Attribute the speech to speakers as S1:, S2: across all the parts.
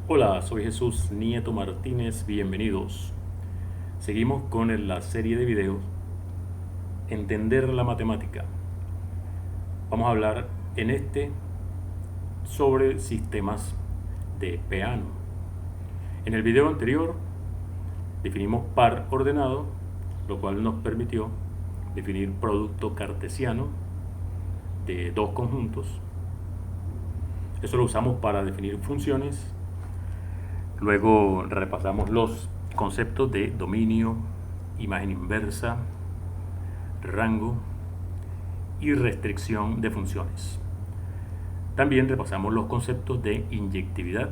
S1: Hola, soy Jesús Nieto Martínez, bienvenidos. Seguimos con la serie de videos Entender la matemática. Vamos a hablar en este sobre sistemas de Peano. En el video anterior definimos par ordenado, lo cual nos permitió definir producto cartesiano de dos conjuntos. Eso lo usamos para definir funciones. Luego repasamos los conceptos de dominio, imagen inversa, rango y restricción de funciones. También repasamos los conceptos de inyectividad,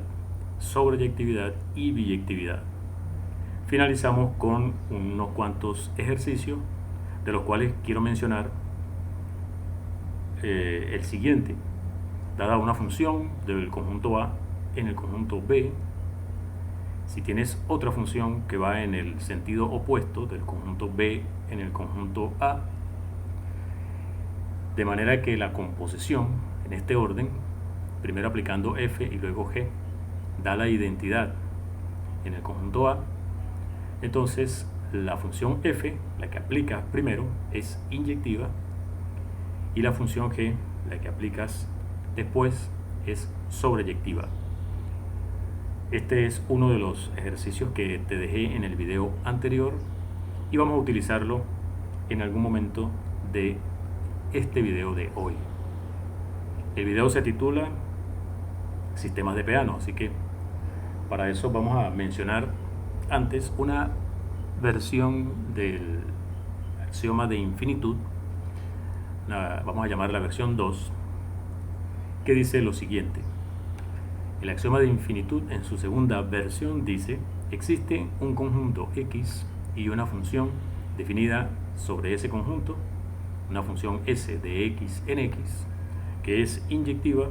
S1: sobreyectividad y biyectividad. Finalizamos con unos cuantos ejercicios, de los cuales quiero mencionar el siguiente. Dada una función del conjunto A en el conjunto B, si tienes otra función que va en el sentido opuesto del conjunto B en el conjunto A, de manera que la composición en este orden, primero aplicando F y luego G, da la identidad en el conjunto A, entonces la función F, la que aplicas primero, es inyectiva y la función G, la que aplicas después, es sobreyectiva. Este es uno de los ejercicios que te dejé en el video anterior y vamos a utilizarlo en algún momento de este video de hoy. El video se titula Sistemas de Peano, así que para eso vamos a mencionar antes una versión del axioma de infinitud, vamos a llamar la versión 2, que dice lo siguiente. El axioma de infinitud en su segunda versión dice: existe un conjunto X y una función definida sobre ese conjunto, una función S de X en X, que es inyectiva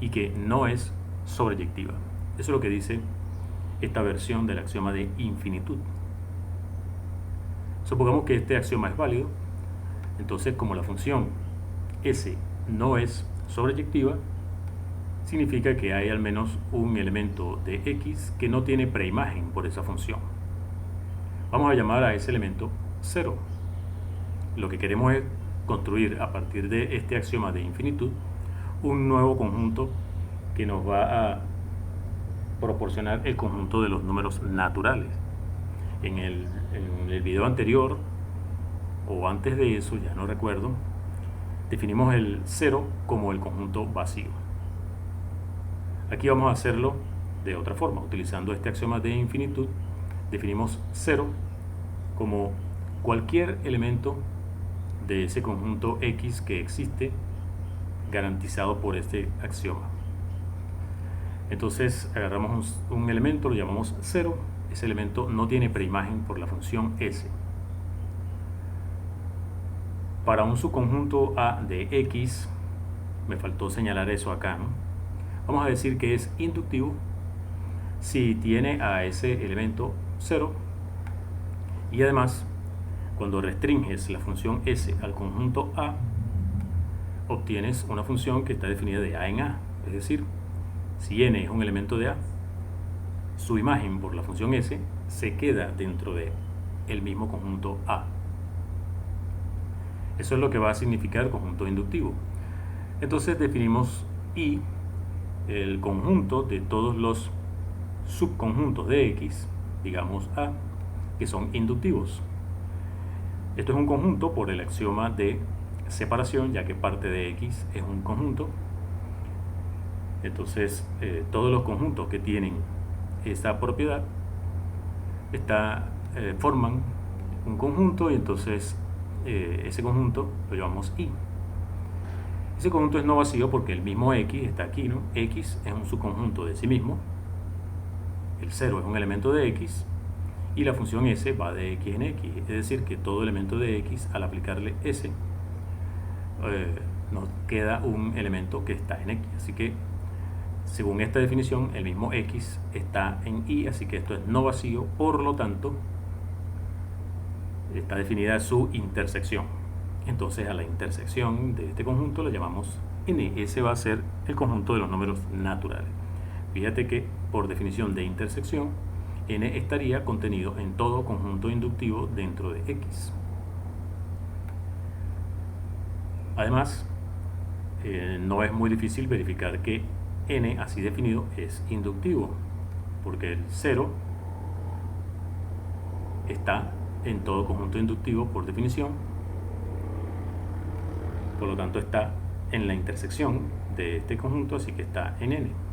S1: y que no es sobreyectiva. Eso es lo que dice esta versión del axioma de infinitud. Supongamos que este axioma es válido, entonces como la función S no es sobreyectiva, significa que hay al menos un elemento de X que no tiene preimagen por esa función. Vamos a llamar a ese elemento 0. Lo que queremos es construir a partir de este axioma de infinitud un nuevo conjunto que nos va a proporcionar el conjunto de los números naturales. En el video anterior, o antes de eso, ya no recuerdo, definimos el 0 como el conjunto vacío. Aquí vamos a hacerlo de otra forma. Utilizando este axioma de infinitud, definimos 0 como cualquier elemento de ese conjunto X que existe, garantizado por este axioma. Entonces agarramos un elemento, lo llamamos 0. Ese elemento no tiene preimagen por la función S. Para un subconjunto A de X, me faltó señalar eso acá, ¿no? Vamos a decir que es inductivo si tiene a ese elemento 0 y además cuando restringes la función S al conjunto A, obtienes una función que está definida de A en A. Es decir, si n es un elemento de A, su imagen por la función S se queda dentro de el mismo conjunto A. Eso es lo que va a significar conjunto inductivo. Entonces definimos I, el conjunto de todos los subconjuntos de X, digamos A, que son inductivos. Esto es un conjunto por el axioma de separación, ya que parte de X es un conjunto. Entonces todos los conjuntos que tienen esta propiedad forman un conjunto, y entonces ese conjunto lo llamamos I. Ese conjunto es no vacío porque el mismo X está aquí, ¿no? X es un subconjunto de sí mismo, el 0 es un elemento de X y la función S va de X en X, es decir que todo elemento de X, al aplicarle S, nos queda un elemento que está en X. Así que según esta definición, el mismo X está en Y, así que esto es no vacío, por lo tanto está definida su intersección. Entonces a la intersección de este conjunto le llamamos N. Ese va a ser el conjunto de los números naturales. Fíjate que por definición de intersección, n estaría contenido en todo conjunto inductivo dentro de X. Además, no es muy difícil verificar que n así definido es inductivo, porque el 0 está en todo conjunto inductivo por definición, por lo tanto está en la intersección de este conjunto, así que está en n.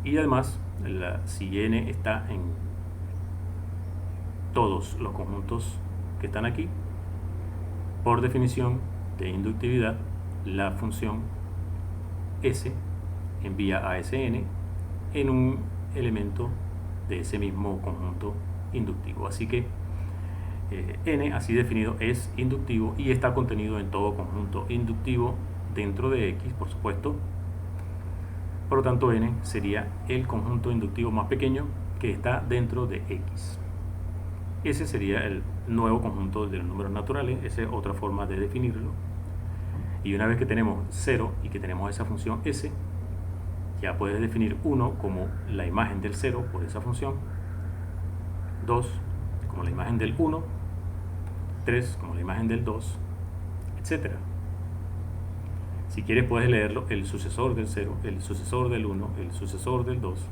S1: Y además, si n está en todos los conjuntos que están aquí, por definición de inductividad, la función s envía a ese n en un elemento de ese mismo conjunto inductivo. Así que n así definido es inductivo y está contenido en todo conjunto inductivo dentro de X, por supuesto. Por lo tanto, n sería el conjunto inductivo más pequeño que está dentro de X. Ese sería el nuevo conjunto de los números naturales. Esa es otra forma de definirlo. Y una vez que tenemos 0 y que tenemos esa función s, ya puedes definir 1 como la imagen del 0 por esa función, 2 como la imagen del 1, 3 como la imagen del 2, etc. Si quieres puedes leerlo el sucesor del 0, el sucesor del 1, el sucesor del 2,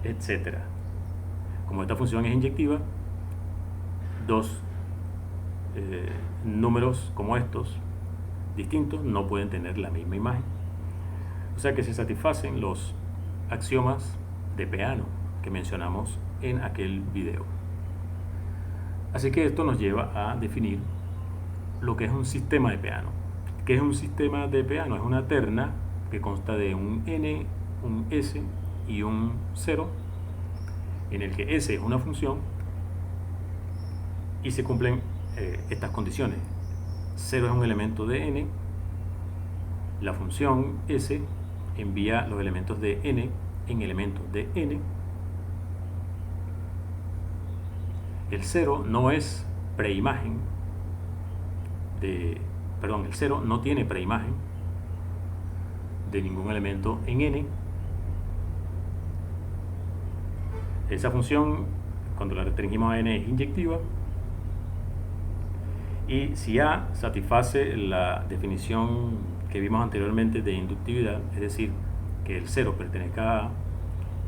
S1: etc. Como esta función es inyectiva, dos números como estos distintos no pueden tener la misma imagen. O sea que se satisfacen los axiomas de Peano que mencionamos en aquel video. Así que esto nos lleva a definir lo que es un sistema de Peano. ¿Qué es un sistema de Peano? Es una terna que consta de un n, un s y un 0, en el que s es una función y se cumplen estas condiciones. 0 es un elemento de n, la función s envía los elementos de n en elementos de n, el 0 no es preimagen el 0 no tiene preimagen de ningún elemento en n. Esa función, cuando la restringimos a n, es inyectiva. Y si A satisface la definición que vimos anteriormente de inductividad, es decir, que el 0 pertenezca a A,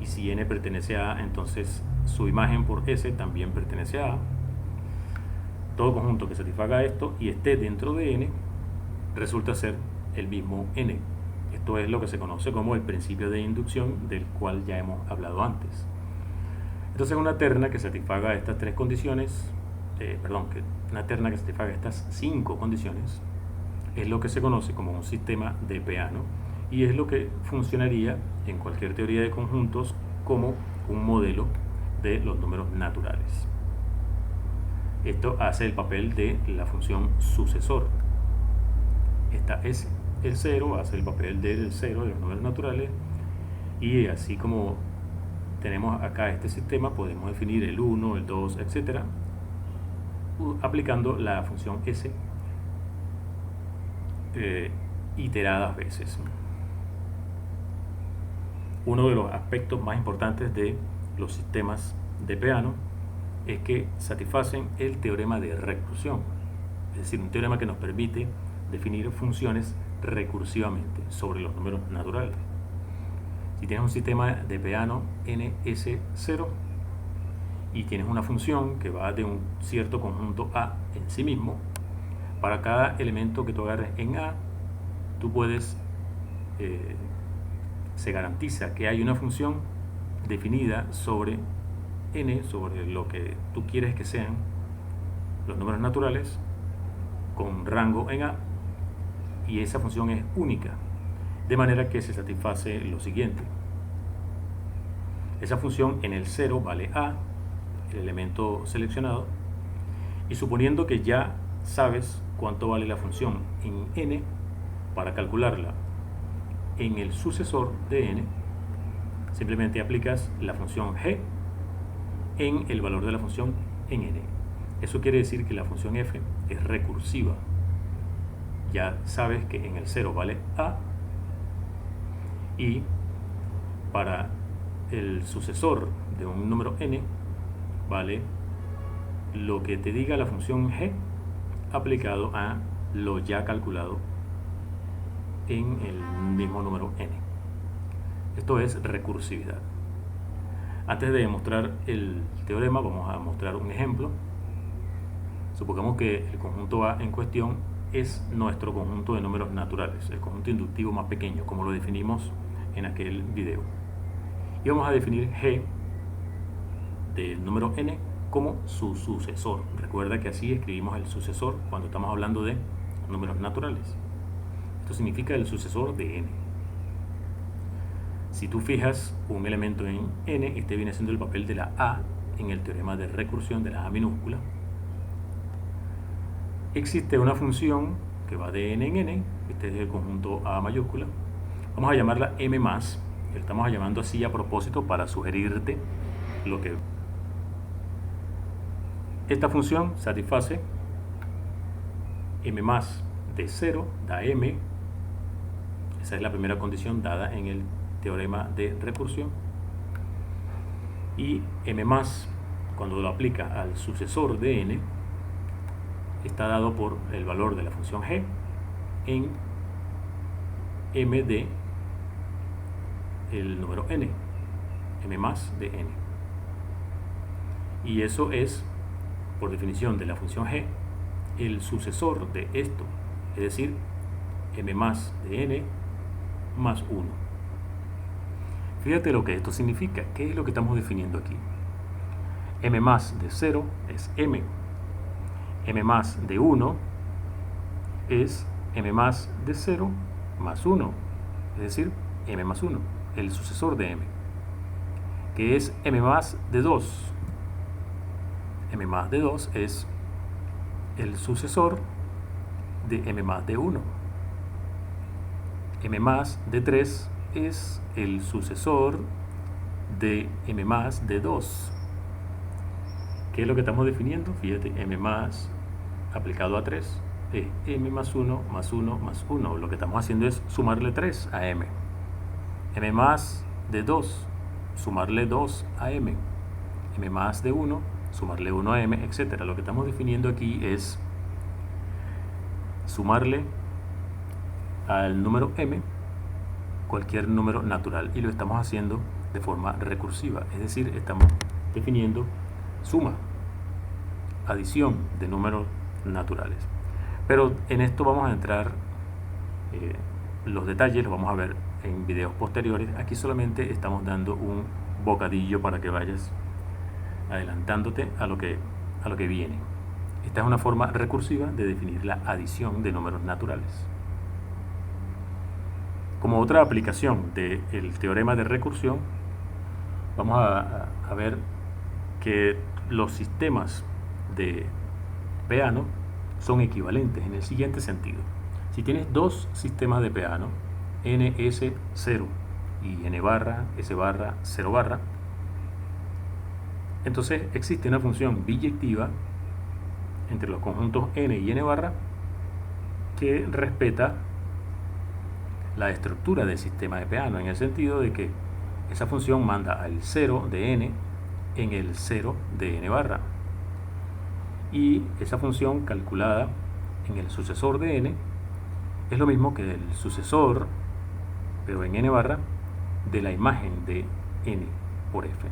S1: y si n pertenece a A, entonces su imagen por S también pertenece a A. Todo conjunto que satisfaga esto y esté dentro de n resulta ser el mismo n. Esto es lo que se conoce como el principio de inducción, del cual ya hemos hablado antes. Entonces una terna que satisfaga estas tres condiciones, una terna que satisfaga estas 5 condiciones es lo que se conoce como un sistema de Peano y es lo que funcionaría en cualquier teoría de conjuntos como un modelo de los números naturales. Esto hace el papel de la función sucesor. Esta es el 0, hace el papel del 0 de los números naturales, y así como tenemos acá este sistema, podemos definir el 1, el 2, etc. aplicando la función s iteradas veces. Uno de los aspectos más importantes de los sistemas de Peano es que satisfacen el teorema de recursión, es decir, un teorema que nos permite definir funciones recursivamente sobre los números naturales. Si tienes un sistema de Peano ns0 y tienes una función que va de un cierto conjunto A en sí mismo, para cada elemento que tú agarres en A, tú puedes, se garantiza que hay una función definida sobre n, sobre lo que tú quieres que sean los números naturales, con rango en A, y esa función es única, de manera que se satisface lo siguiente. Esa función en el 0 vale A, el elemento seleccionado, y suponiendo que ya sabes cuánto vale la función en n, para calcularla en el sucesor de n, simplemente aplicas la función g en el valor de la función en n. Eso quiere decir que la función f es recursiva. Ya sabes que en el 0 vale A y para el sucesor de un número n vale lo que te diga la función g aplicado a lo ya calculado en el mismo número n. Esto es recursividad. Antes de demostrar el teorema, vamos a mostrar un ejemplo. Supongamos que el conjunto A en cuestión es nuestro conjunto de números naturales, el conjunto inductivo más pequeño, como lo definimos en aquel video. Y vamos a definir G del número n como su sucesor. Recuerda que así escribimos el sucesor cuando estamos hablando de números naturales. Esto significa el sucesor de n. Si tú fijas un elemento en n, este viene siendo el papel de la a en el teorema de recursión de la a minúscula. Existe una función que va de n en n, este es el conjunto a mayúscula. Vamos a llamarla m+, que estamos llamando así a propósito para sugerirte lo que... Esta función satisface m+ de 0 da m. Esa es la primera condición dada en el teorema de recursión. Y m+, cuando lo aplica al sucesor de n, está dado por el valor de la función g en m de el número n, m+ de n. Y eso es, por definición de la función g, el sucesor de esto, es decir, m+ de n más 1. Fíjate lo que esto significa. ¿Qué es lo que estamos definiendo aquí? M+ de 0 es m. M+ de 1 es m+ de 0 más 1, es decir, m más 1, el sucesor de m, que es m+ de 2. M+ de 2 es el sucesor de m+ de 1. M+ de 3 es el sucesor de m+ de 2. ¿Qué es lo que estamos definiendo? Fíjate, m+ aplicado a 3 es m más 1 más 1 más 1. Lo que estamos haciendo es sumarle 3 a m. M+ de 2, sumarle 2 a m. M+ de 1, sumarle 1 a m, etc. Lo que estamos definiendo aquí es sumarle al número m cualquier número natural, y lo estamos haciendo de forma recursiva, es decir, estamos definiendo suma, adición de números naturales. Pero en esto vamos a entrar, los detalles los vamos a ver en videos posteriores. Aquí solamente estamos dando un bocadillo para que vayas adelantándote a lo que viene. Esta es una forma recursiva de definir la adición de números naturales. Como otra aplicación del teorema de recursión, vamos a ver que los sistemas de Peano son equivalentes en el siguiente sentido. Si tienes dos sistemas de Peano, n, s, 0 y n barra, s barra, 0 barra, entonces existe una función biyectiva entre los conjuntos n y n barra que respeta la estructura del sistema de Peano, en el sentido de que esa función manda al 0 de n en el 0 de n barra, y esa función calculada en el sucesor de n es lo mismo que el sucesor, pero en n barra, de la imagen de n por f.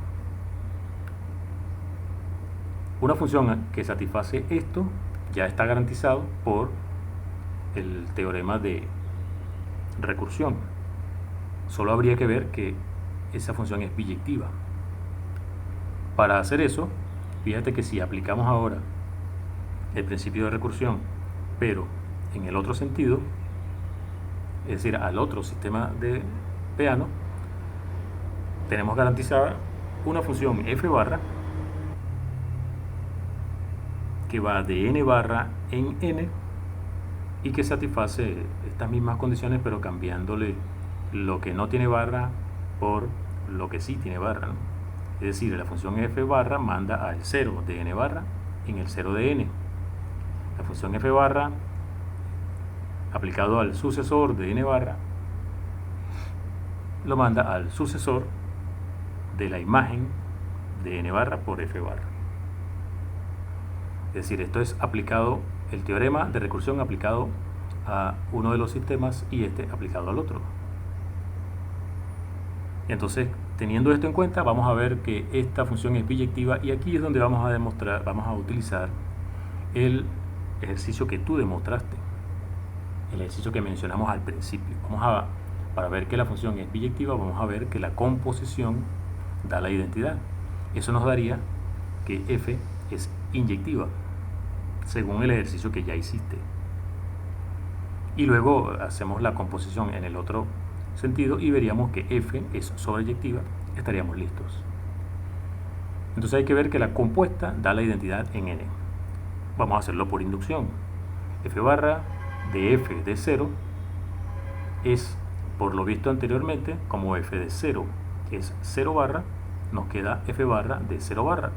S1: Una función que satisface esto ya está garantizado por el teorema de recursión. Solo habría que ver que esa función es biyectiva. Para hacer eso, fíjate que si aplicamos ahora el principio de recursión, pero en el otro sentido, es decir, al otro sistema de Peano, tenemos garantizada una función f barra que va de n barra en n y que satisface estas mismas condiciones, pero cambiándole lo que no tiene barra por lo que sí tiene barra, ¿no? Es decir, la función f barra manda al 0 de n barra en el 0 de n. La función f barra aplicado al sucesor de n barra lo manda al sucesor de la imagen de n barra por f barra. Es decir, esto es aplicado, el teorema de recursión aplicado a uno de los sistemas y este aplicado al otro. Entonces, teniendo esto en cuenta, vamos a ver que esta función es biyectiva, y aquí es donde vamos a utilizar el ejercicio que tú demostraste, el ejercicio que mencionamos al principio. Para ver que la función es biyectiva, vamos a ver que la composición da la identidad. Eso nos daría que f es inyectiva, según el ejercicio que ya hiciste. Y luego hacemos la composición en el otro sentido y veríamos que f es sobreyectiva, estaríamos listos. Entonces hay que ver que la compuesta da la identidad en n. Vamos a hacerlo por inducción. F barra de f de 0 es, por lo visto anteriormente, como f de 0 es 0 barra, nos queda f barra de 0 barra.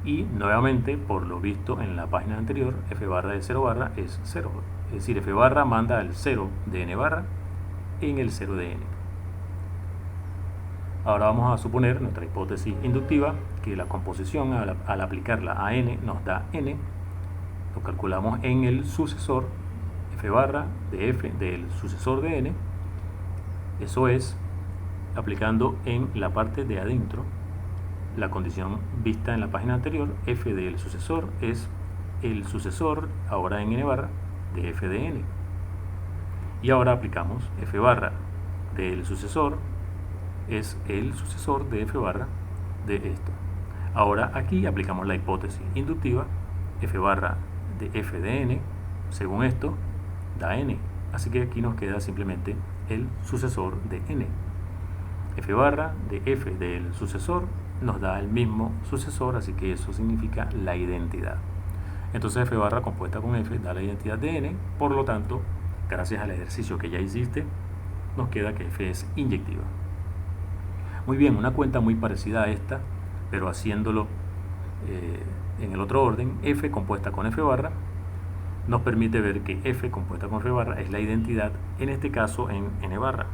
S1: Y nuevamente, por lo visto en la página anterior, f barra de 0 barra es 0. Es decir, f barra manda el 0 de n barra en el 0 de n. Ahora vamos a suponer nuestra hipótesis inductiva, que la composición al aplicarla a n nos da n. Lo calculamos en el sucesor, f barra de f del sucesor de n. Eso es, aplicando en la parte de adentro la condición vista en la página anterior, f del sucesor es el sucesor, ahora en n barra, de f de n. Y ahora aplicamos f barra del sucesor es el sucesor de f barra de esto. Ahora aquí aplicamos la hipótesis inductiva, f barra de f de n, según esto, da n. Así que aquí nos queda simplemente el sucesor de n. F barra de f del sucesor nos da el mismo sucesor, así que eso significa la identidad. Entonces f barra compuesta con f da la identidad de n, por lo tanto, gracias al ejercicio que ya hiciste, nos queda que f es inyectiva. Muy bien, una cuenta muy parecida a esta, pero haciéndolo en el otro orden, f compuesta con f barra, nos permite ver que f compuesta con f barra es la identidad, en este caso en n barra.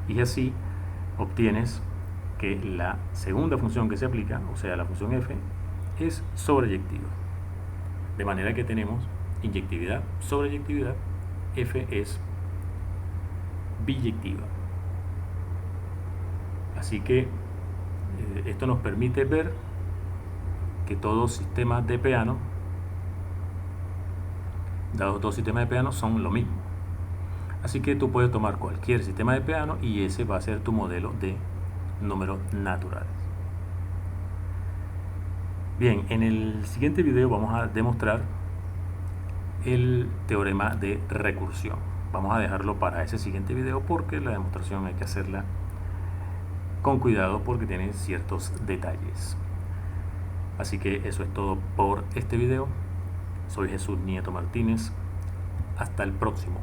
S1: Y así obtienes que la segunda función que se aplica, o sea la función f, es sobreyectiva. De manera que tenemos inyectividad, sobreyectividad, f es biyectiva. Así que esto nos permite ver que todos sistemas de Peano, dados dos sistemas de Peano, son lo mismo. Así que tú puedes tomar cualquier sistema de Peano y ese va a ser tu modelo de números naturales. Bien, en el siguiente video vamos a demostrar el teorema de recursión. Vamos a dejarlo para ese siguiente video porque la demostración hay que hacerla con cuidado porque tiene ciertos detalles. Así que eso es todo por este video. Soy Jesús Nieto Martínez. Hasta el próximo.